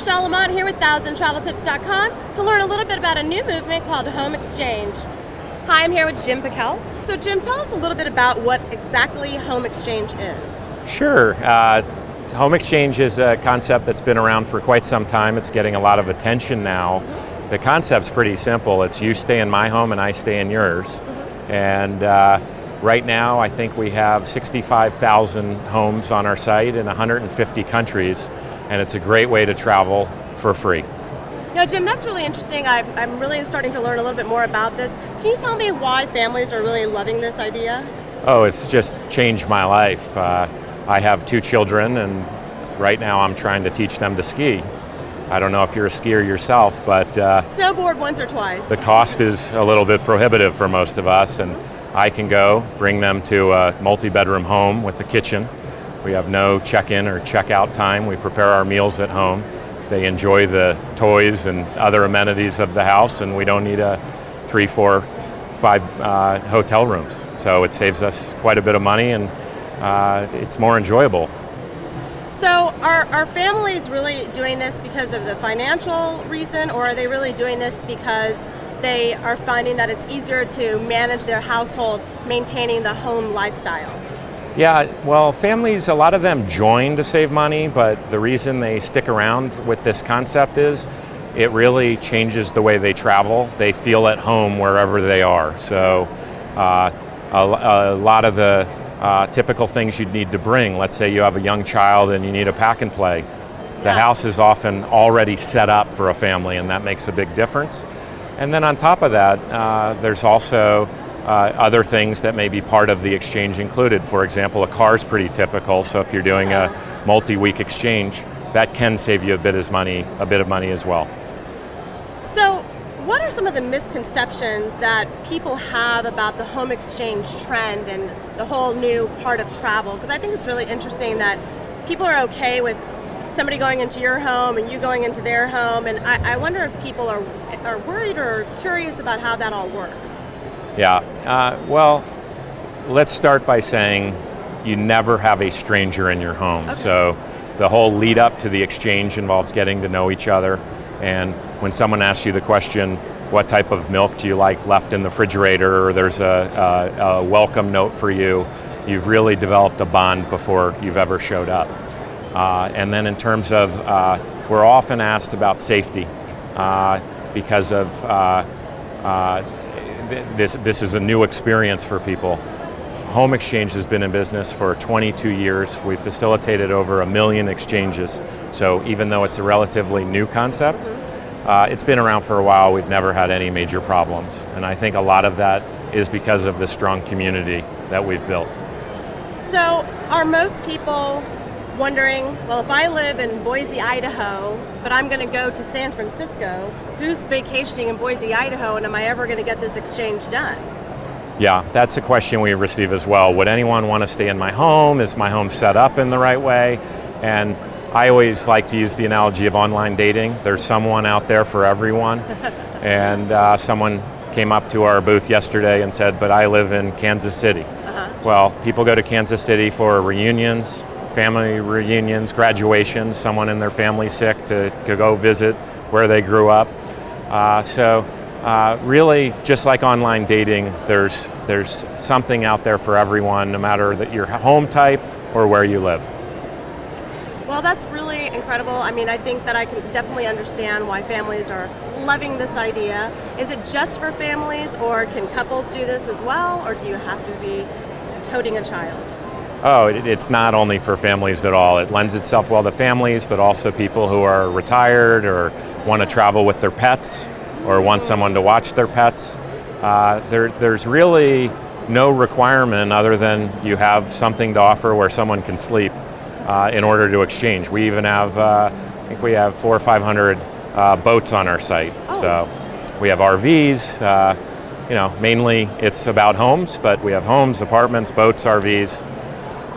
Michelle Lamont here with ThousandTravelTips.com to learn a little bit about a new movement called home exchange. Hi, I'm here with Jim Pickell. So Jim, tell us a little bit about what exactly home exchange is. Sure. Home exchange is a concept that's been around for quite some time. It's getting a lot of attention now. The concept's pretty simple. It's you stay in my home and I stay in yours. And right now I think we have 65,000 homes on our site in 150 countries, and it's a great way to travel for free. Now, Jim, that's really interesting. I'm really starting to learn a little bit more about this. Can you tell me why families are really loving this idea? Oh, it's just changed my life. I have 2 children, and right now I'm trying to teach them to ski. I don't know if you're a skier yourself, but snowboard once or twice. The cost is a little bit prohibitive for most of us, and I can go bring them to a multi-bedroom home with a kitchen. We have no check-in or check-out time. We prepare our meals at home. They enjoy the toys and other amenities of the house, and we don't need 3, 4, 5 hotel rooms. So it saves us quite a bit of money, and it's more enjoyable. So are families really doing this because of the financial reason, or are they really doing this because they are finding that it's easier to manage their household, maintaining the home lifestyle? Yeah, well, families, a lot of them join to save money, but the reason they stick around with this concept is it really changes the way they travel. They feel at home wherever they are. So a lot of the typical things you'd need to bring, let's say you have a young child and you need a pack and play, the house is often already set up for a family, and that makes a big difference. And then on top of that, there's also other things that may be part of the exchange included. For example, a car is pretty typical, so if you're doing a multi-week exchange, that can save you a bit of money as well. So what are some of the misconceptions that people have about the home exchange trend and the whole new part of travel? Because I think it's really interesting that people are okay with somebody going into your home and you going into their home, and I wonder if people are worried or curious about how that all works. Yeah, well, let's start by saying you never have a stranger in your home. Okay. So the whole lead up to the exchange involves getting to know each other, and when someone asks you the question, what type of milk do you like left in the refrigerator, or there's a welcome note for you, you've really developed a bond before you've ever showed up. And then in terms of, we're often asked about safety because of this is a new experience for people. Home exchange has been in business for 22 years. We've facilitated over 1 million exchanges. So even though it's a relatively new concept, it's been around for a while. We've never had any major problems. And I think a lot of that is because of the strong community that we've built. So are most people wondering, well, if I live in Boise, Idaho, but I'm going to go to San Francisco, who's vacationing in Boise, Idaho, and am I ever going to get this exchange done? Yeah, that's a question we receive as well. Would anyone want to stay in my home? Is my home set up in the right way? And I always like to use the analogy of online dating. There's someone out there for everyone. And someone came up to our booth yesterday and said, but I live in Kansas City. Well, people go to Kansas City for reunions, family reunions, graduations, someone in their family sick to go visit where they grew up. Really, just like online dating, there's something out there for everyone, no matter that your home type or where you live. Well, that's really incredible. I mean, I think that I can definitely understand why families are loving this idea. Is it just for families, or can couples do this as well, or do you have to be toting a child? Oh, it's not only for families at all. It lends itself well to families, but also people who are retired or want to travel with their pets or want someone to watch their pets. There's really no requirement other than you have something to offer where someone can sleep in order to exchange. We even have, I think we have 400 or 500 boats on our site. Oh. So we have RVs, mainly it's about homes, but we have homes, apartments, boats, RVs.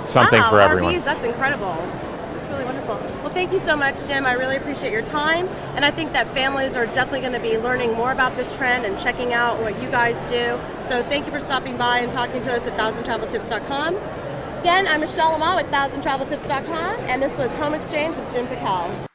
Something for everyone. RVs, that's incredible. That's really wonderful. Well, thank you so much, Jim. I really appreciate your time. And I think that families are definitely going to be learning more about this trend and checking out what you guys do. So thank you for stopping by and talking to us at ThousandTravelTips.com. Again, I'm Michelle Lamont with ThousandTravelTips.com, and this was Home Exchange with Jim Pickell.